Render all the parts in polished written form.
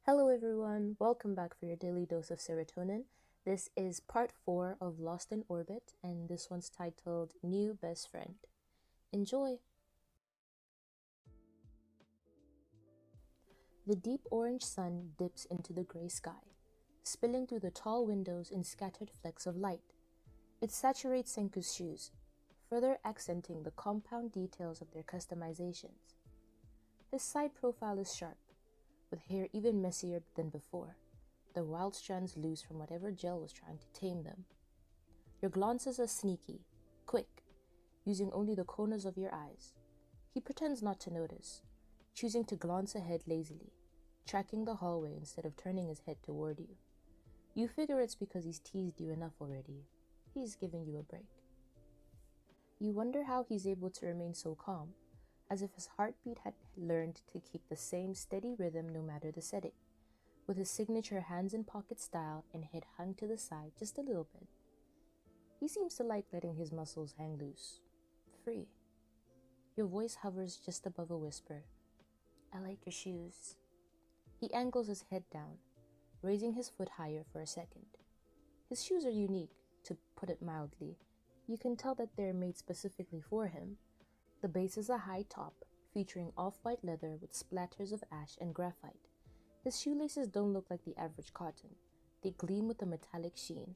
Hello everyone, welcome back for your daily dose of serotonin. This is part 4 of Lost in Orbit, and this one's titled New Best Friend. Enjoy! The deep orange sun dips into the gray sky, spilling through the tall windows in scattered flecks of light. It saturates Senku's shoes, further accenting the compound details of their customizations. His side profile is sharp, with hair even messier than before, the wild strands loose from whatever gel was trying to tame them. Your glances are sneaky, quick, using only the corners of your eyes. He pretends not to notice, choosing to glance ahead lazily, tracking the hallway instead of turning his head toward you. You figure it's because he's teased you enough already. He's giving you a break. You wonder how he's able to remain so calm, as if his heartbeat had learned to keep the same steady rhythm no matter the setting, with his signature hands-in-pocket style and head hung to the side just a little bit. He seems to like letting his muscles hang loose, free. Your voice hovers just above a whisper. I like your shoes. He angles his head down, raising his foot higher for a second. His shoes are unique, to put it mildly. You can tell that they're made specifically for him. The base is a high top, featuring off-white leather with splatters of ash and graphite. His shoelaces don't look like the average cotton. They gleam with a metallic sheen.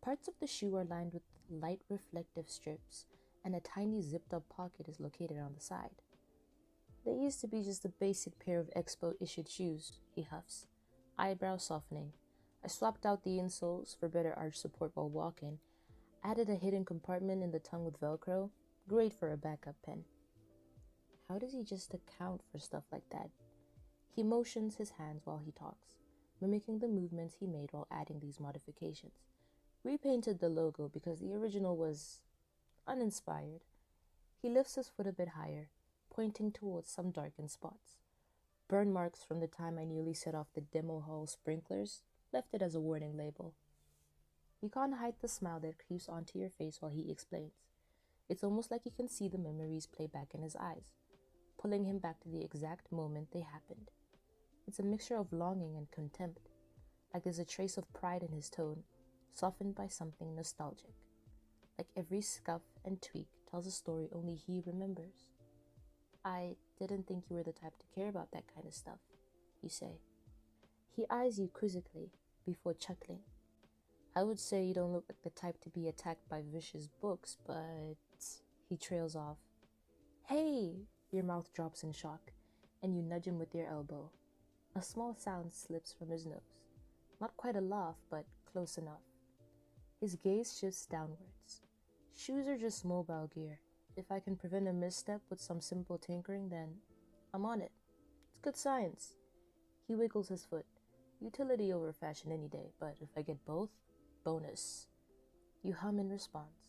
Parts of the shoe are lined with light reflective strips, and a tiny zipped-up pocket is located on the side. They used to be just a basic pair of Expo-issued shoes, he huffs, eyebrows softening. I swapped out the insoles for better arch support while walking, added a hidden compartment in the tongue with Velcro. Great for a backup pen. How does he just account for stuff like that? He motions his hands while he talks, mimicking the movements he made while adding these modifications. Repainted the logo because the original was uninspired. He lifts his foot a bit higher, pointing towards some darkened spots. Burn marks from the time I nearly set off the demo hall sprinklers left it as a warning label. You can't hide the smile that creeps onto your face while he explains. It's almost like you can see the memories play back in his eyes, pulling him back to the exact moment they happened. It's a mixture of longing and contempt, like there's a trace of pride in his tone, softened by something nostalgic. Like every scuff and tweak tells a story only he remembers. I didn't think you were the type to care about that kind of stuff, you say. He eyes you quizzically before chuckling. I would say you don't look like the type to be attacked by vicious books, but... He trails off. Hey! Your mouth drops in shock, and you nudge him with your elbow. A small sound slips from his nose. Not quite a laugh, but close enough. His gaze shifts downwards. Shoes are just mobile gear. If I can prevent a misstep with some simple tinkering, then I'm on it. It's good science. He wiggles his foot. Utility over fashion any day, but if I get both, bonus. You hum in response.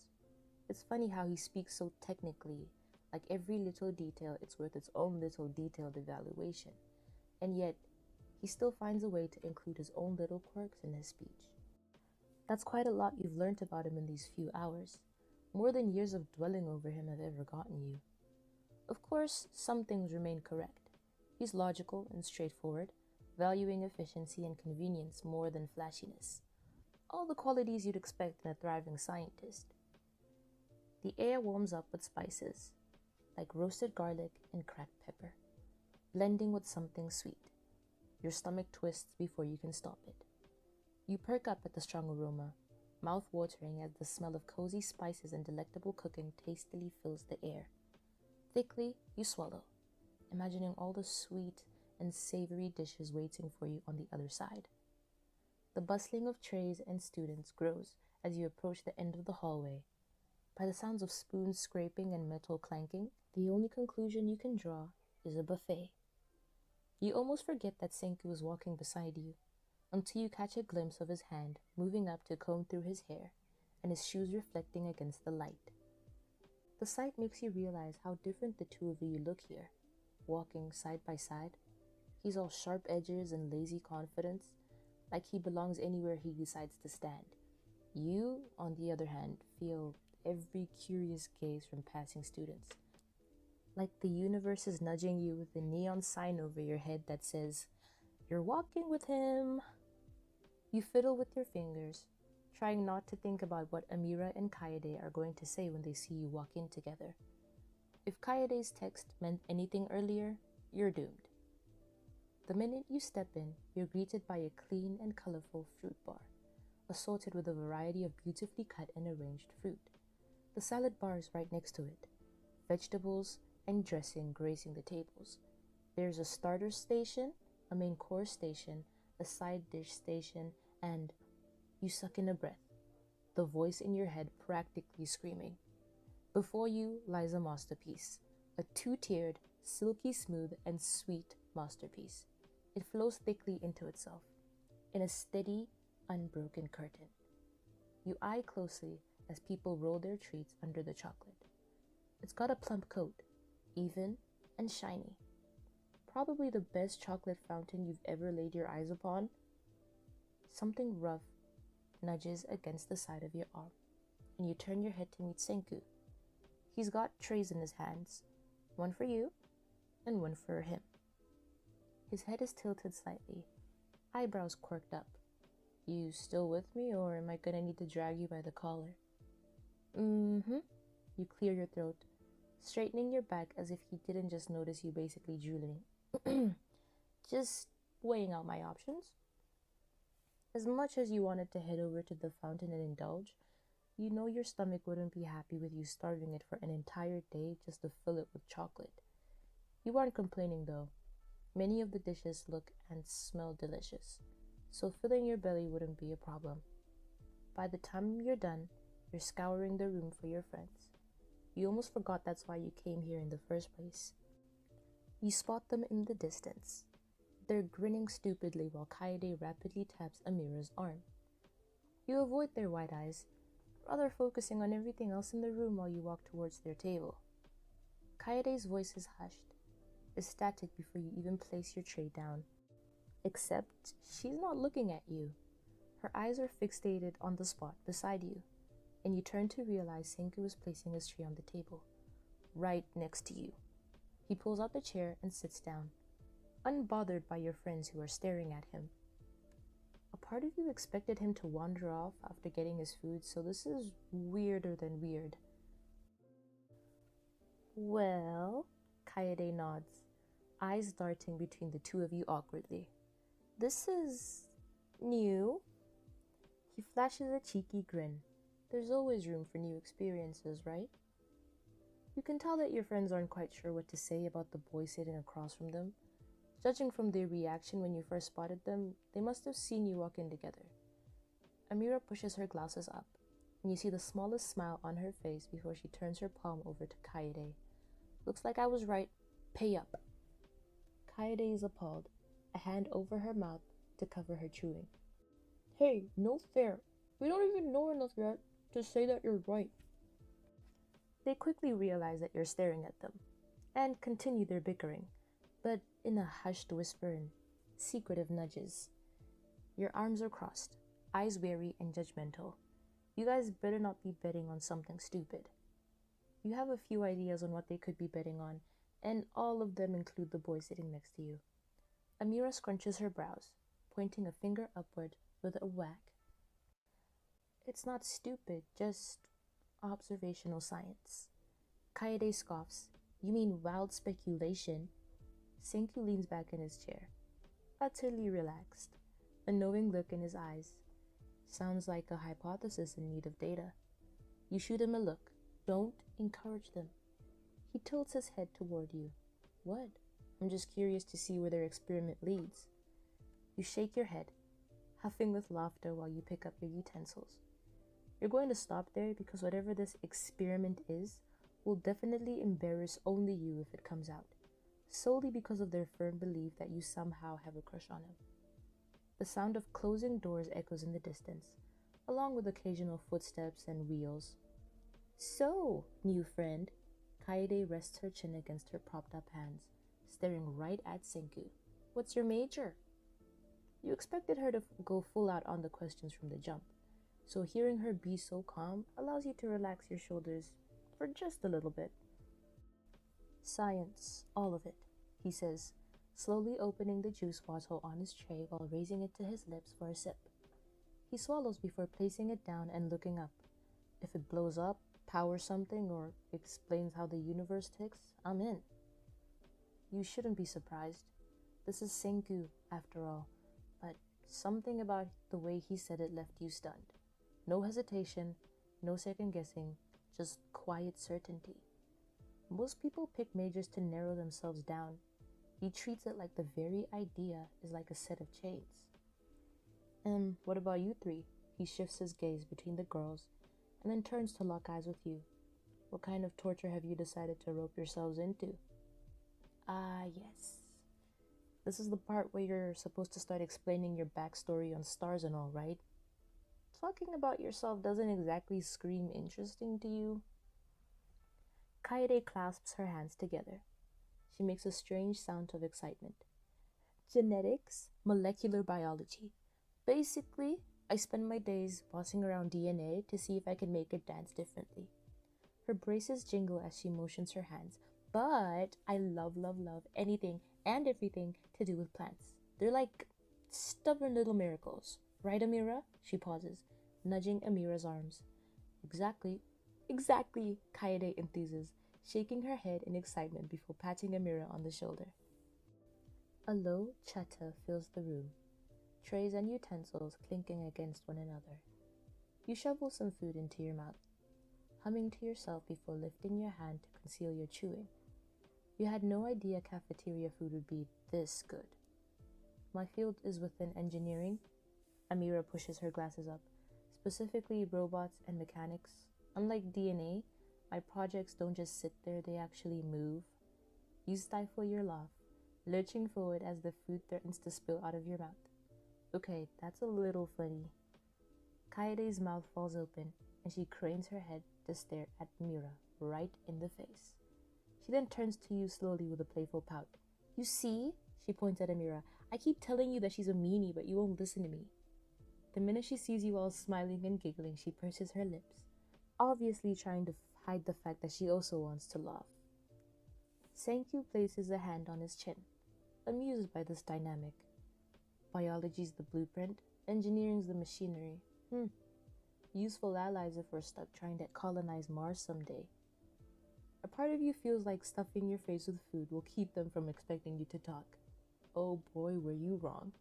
It's funny how he speaks so technically, like every little detail it's worth its own little detailed evaluation, and yet he still finds a way to include his own little quirks in his speech. That's quite a lot you've learnt about him in these few hours, more than years of dwelling over him have ever gotten you. Of course, some things remain correct. He's logical and straightforward, valuing efficiency and convenience more than flashiness. All the qualities you'd expect in a thriving scientist. The air warms up with spices, like roasted garlic and cracked pepper, blending with something sweet. Your stomach twists before you can stop it. You perk up at the strong aroma, mouth-watering as the smell of cozy spices and delectable cooking tastily fills the air. Thickly, you swallow, imagining all the sweet and savory dishes waiting for you on the other side. The bustling of trays and students grows as you approach the end of the hallway. By the sounds of spoons scraping and metal clanking, the only conclusion you can draw is a buffet. You almost forget that Senku is walking beside you, until you catch a glimpse of his hand moving up to comb through his hair, and his shoes reflecting against the light. The sight makes you realize how different the two of you look here, walking side by side. He's all sharp edges and lazy confidence, like he belongs anywhere he decides to stand. You, on the other hand, feel every curious gaze from passing students, like the universe is nudging you with a neon sign over your head that says, You're walking with him. You fiddle with your fingers, trying not to think about what Amira and Kaede are going to say when they see you walk in together. If Kaede's text meant anything earlier, you're doomed. The minute you step in, you're greeted by a clean and colorful fruit bar, assorted with a variety of beautifully cut and arranged fruit. The salad bar is right next to it, vegetables and dressing gracing the tables. There's a starter station, a main course station, a side dish station, and you suck in a breath, the voice in your head practically screaming. Before you lies a masterpiece, a two-tiered, silky smooth and sweet masterpiece. It flows thickly into itself, in a steady, unbroken curtain. You eye closely as people roll their treats under the chocolate. It's got a plump coat, even and shiny. Probably the best chocolate fountain you've ever laid your eyes upon. Something rough nudges against the side of your arm, and you turn your head to meet Senku. He's got trays in his hands, one for you and one for him. His head is tilted slightly, eyebrows quirked up. You still with me, or am I gonna need to drag you by the collar? Mm-hmm. You clear your throat, straightening your back as if he didn't just notice you basically drooling. Just weighing out my options. As much as you wanted to head over to the fountain and indulge, you know your stomach wouldn't be happy with you starving it for an entire day just to fill it with chocolate. You aren't complaining though. Many of the dishes look and smell delicious, so filling your belly wouldn't be a problem. By the time you're done, you're scouring the room for your friends. You almost forgot that's why you came here in the first place. You spot them in the distance. They're grinning stupidly while Kaede rapidly taps Amira's arm. You avoid their wide eyes, rather focusing on everything else in the room while you walk towards their table. Kaede's voice is hushed, ecstatic before you even place your tray down. Except she's not looking at you. Her eyes are fixated on the spot beside you, and you turn to realize Senku is placing his tray on the table, right next to you. He pulls out the chair and sits down, unbothered by your friends who are staring at him. A part of you expected him to wander off after getting his food, so this is weirder than weird. Well, Kaede nods, eyes darting between the two of you awkwardly. This is new. He flashes a cheeky grin. There's always room for new experiences, right? You can tell that your friends aren't quite sure what to say about the boy sitting across from them. Judging from their reaction when you first spotted them, they must have seen you walk in together. Amira pushes her glasses up, and you see the smallest smile on her face before she turns her palm over to Kaede. Looks like I was right. Pay up. Kaede is appalled, a hand over her mouth to cover her chewing. Hey, no fair. We don't even know enough yet to say that you're right. They quickly realize that you're staring at them, and continue their bickering, but in a hushed whisper and secretive nudges. Your arms are crossed, eyes wary and judgmental. You guys better not be betting on something stupid. You have a few ideas on what they could be betting on, and all of them include the boy sitting next to you. Amira scrunches her brows, pointing a finger upward with a whack. It's not stupid, just observational science. Kaede scoffs. You mean wild speculation? Senku leans back in his chair, utterly relaxed, a knowing look in his eyes. Sounds like a hypothesis in need of data. You shoot him a look. Don't encourage them. He tilts his head toward you. What? I'm just curious to see where their experiment leads. You shake your head, huffing with laughter while you pick up your utensils. You're going to stop there because whatever this experiment is will definitely embarrass only you if it comes out, solely because of their firm belief that you somehow have a crush on him. The sound of closing doors echoes in the distance, along with occasional footsteps and wheels. So, new friend, Kaede rests her chin against her propped up hands, staring right at Senku. What's your major? You expected her to go full out on the questions from the jump, so hearing her be so calm allows you to relax your shoulders for just a little bit. Science, all of it, he says, slowly opening the juice bottle on his tray while raising it to his lips for a sip. He swallows before placing it down and looking up. If it blows up, powers something, or explains how the universe ticks, I'm in. You shouldn't be surprised. This is Senku, after all, but something about the way he said it left you stunned. No hesitation, no second guessing, just quiet certainty. Most people pick majors to narrow themselves down. He treats it like the very idea is like a set of chains. What about you three? He shifts his gaze between the girls and then turns to lock eyes with you. What kind of torture have you decided to rope yourselves into? Ah, yes. This is the part where you're supposed to start explaining your backstory on stars and all, right? Talking about yourself doesn't exactly scream interesting to you. Kaede clasps her hands together. She makes a strange sound of excitement. Genetics, molecular biology. Basically, I spend my days bossing around DNA to see if I can make it dance differently. Her braces jingle as she motions her hands, but I love anything and everything to do with plants. They're like stubborn little miracles. Right, Amira? She pauses, nudging Amira's arms. Exactly, Kaede enthuses, shaking her head in excitement before patting Amira on the shoulder. A low chatter fills the room, trays and utensils clinking against one another. You shovel some food into your mouth, humming to yourself before lifting your hand to conceal your chewing. You had no idea cafeteria food would be this good. My field is within engineering. Amira pushes her glasses up, specifically robots and mechanics. Unlike DNA, my projects don't just sit there, they actually move. You stifle your laugh, lurching forward as the food threatens to spill out of your mouth. Okay, that's a little funny. Kaede's mouth falls open, and she cranes her head to stare at Mira right in the face. She then turns to you slowly with a playful pout. You see? She points at Amira. I keep telling you that she's a meanie, but you won't listen to me. The minute she sees you all smiling and giggling, she purses her lips, obviously trying to hide the fact that she also wants to laugh. Senku places a hand on his chin, amused by this dynamic. Biology's the blueprint, engineering's the machinery. Useful allies if we're stuck trying to colonize Mars someday. A part of you feels like stuffing your face with food will keep them from expecting you to talk. Oh boy, were you wrong.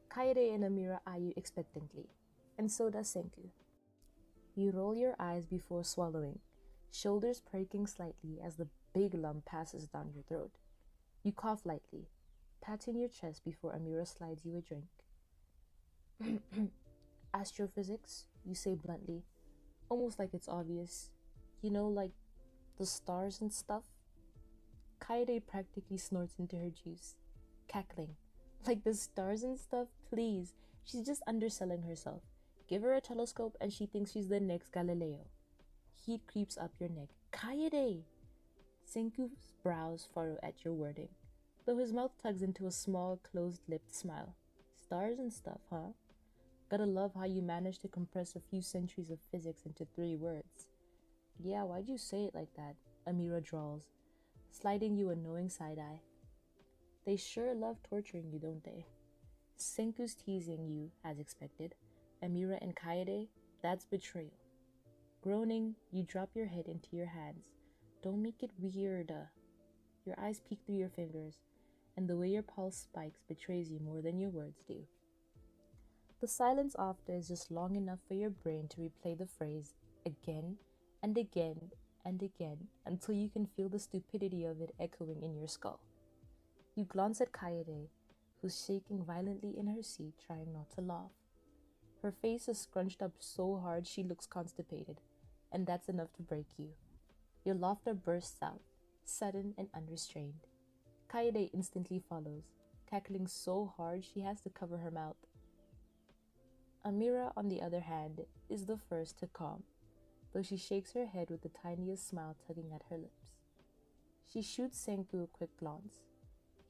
Kaede and Amira eye you expectantly, and so does Senku. You roll your eyes before swallowing, shoulders perking slightly as the big lump passes down your throat. You cough lightly, patting your chest before Amira slides you a drink. Astrophysics, you say bluntly, almost like it's obvious. You know, like the stars and stuff? Kaede practically snorts into her juice, cackling. Like the stars and stuff? Please, she's just underselling herself. Give her a telescope and she thinks she's the next Galileo. Heat creeps up your neck. Kaede! Senku's brows furrow at your wording, though his mouth tugs into a small, closed-lipped smile. Stars and stuff, huh? Gotta love how you managed to compress a few centuries of physics into 3 words. Yeah, why'd you say it like that? Amira drawls, sliding you a knowing side-eye. They sure love torturing you, don't they? Senku's teasing you, as expected. Amira and Kaede, that's betrayal. Groaning, you drop your head into your hands. Don't make it weird. Your eyes peek through your fingers, and the way your pulse spikes betrays you more than your words do. The silence after is just long enough for your brain to replay the phrase again and again and again until you can feel the stupidity of it echoing in your skull. You glance at Kaede, who's shaking violently in her seat, trying not to laugh. Her face is scrunched up so hard she looks constipated, and that's enough to break you. Your laughter bursts out, sudden and unrestrained. Kaede instantly follows, cackling so hard she has to cover her mouth. Amira, on the other hand, is the first to calm, though she shakes her head with the tiniest smile tugging at her lips. She shoots Senku a quick glance.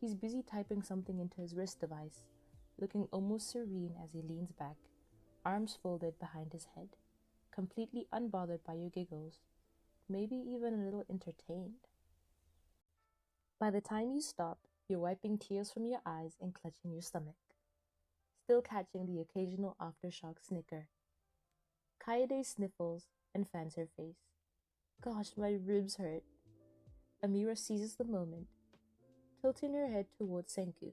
He's busy typing something into his wrist device, looking almost serene as he leans back, arms folded behind his head, completely unbothered by your giggles, maybe even a little entertained. By the time you stop, You're wiping tears from your eyes and clutching your stomach, still catching the occasional aftershock snicker. Kaede sniffles and fans her face. Gosh, my ribs hurt. Amira seizes the moment, tilting her head towards Senku.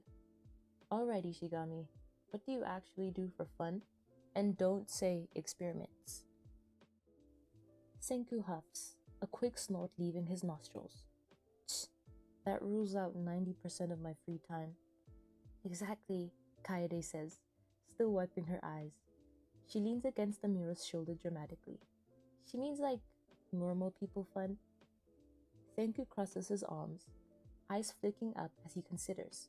Alrighty, Shigami, what do you actually do for fun? And don't say experiments. Senku huffs, a quick snort leaving his nostrils. Tch, that rules out 90% of my free time. Exactly, Kaede says, still wiping her eyes. She leans against Amira's shoulder dramatically. She means like normal people fun. Senku crosses his arms, eyes flicking up as he considers.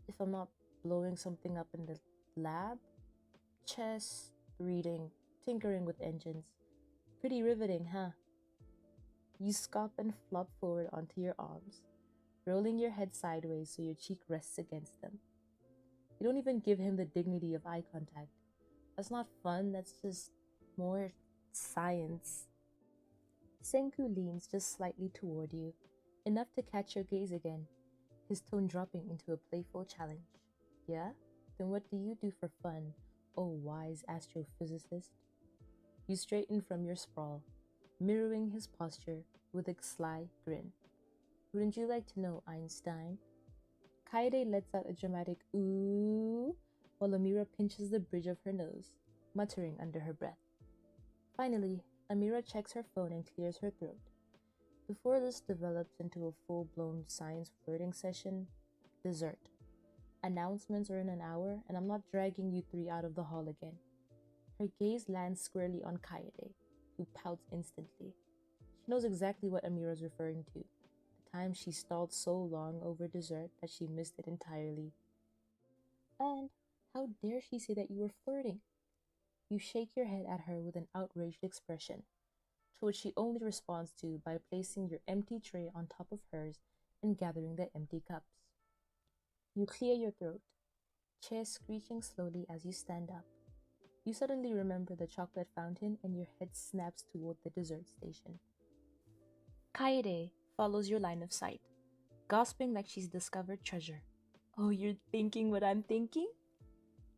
If I'm not blowing something up in the lab? Chess, reading, tinkering with engines. Pretty riveting, huh? You scoff and flop forward onto your arms, rolling your head sideways so your cheek rests against them. You don't even give him the dignity of eye contact. That's not fun, that's just more science. Senku leans just slightly toward you, enough to catch your gaze again, his tone dropping into a playful challenge. Yeah? Then what do you do for fun, oh wise astrophysicist? You straighten from your sprawl, mirroring his posture with a sly grin. Wouldn't you like to know, Einstein? Kaede lets out a dramatic ooh, while Amira pinches the bridge of her nose, muttering under her breath. Finally, Amira checks her phone and clears her throat. Before this develops into a full-blown science flirting session, dessert. Announcements are in an hour, and I'm not dragging you three out of the hall again. Her gaze lands squarely on Kaede, who pouts instantly. She knows exactly what Amira's referring to. The time she stalled so long over dessert that she missed it entirely. And how dare she say that you were flirting? You shake your head at her with an outraged expression, to which she only responds to by placing your empty tray on top of hers and gathering the empty cups. You clear your throat, chair screeching slowly as you stand up. You suddenly remember the chocolate fountain and your head snaps toward the dessert station. Kaede follows your line of sight, gasping like she's discovered treasure. Oh, you're thinking what I'm thinking?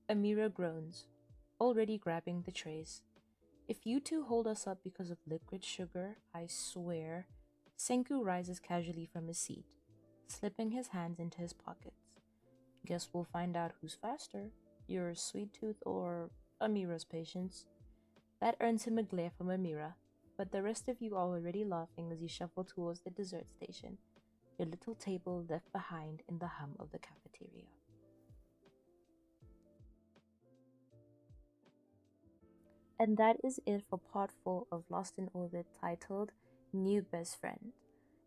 Amira groans, already grabbing the trays. If you two hold us up because of liquid sugar, I swear. Senku rises casually from his seat, slipping his hands into his pockets. Guess we'll find out who's faster, your sweet tooth or Amira's patience. That earns him a glare from Amira, but the rest of you are already laughing as you shuffle towards the dessert station, your little table left behind in the hum of the cafeteria. And that is it for part 4 of Lost in Orbit, titled New Best Friend.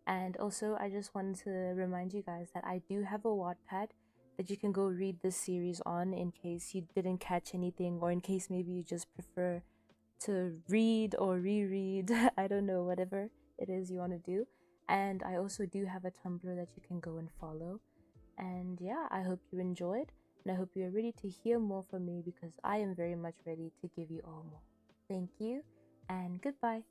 And also, I just wanted to remind you guys that I do have a Wattpad that you can go read this series on in case you didn't catch anything, or in case maybe you just prefer to read or reread. I don't know, whatever it is you want to do. And I also do have a Tumblr that you can go and follow. And yeah, I hope you enjoyed, and I hope you're ready to hear more from me, because I am very much ready to give you all more. Thank you, and goodbye.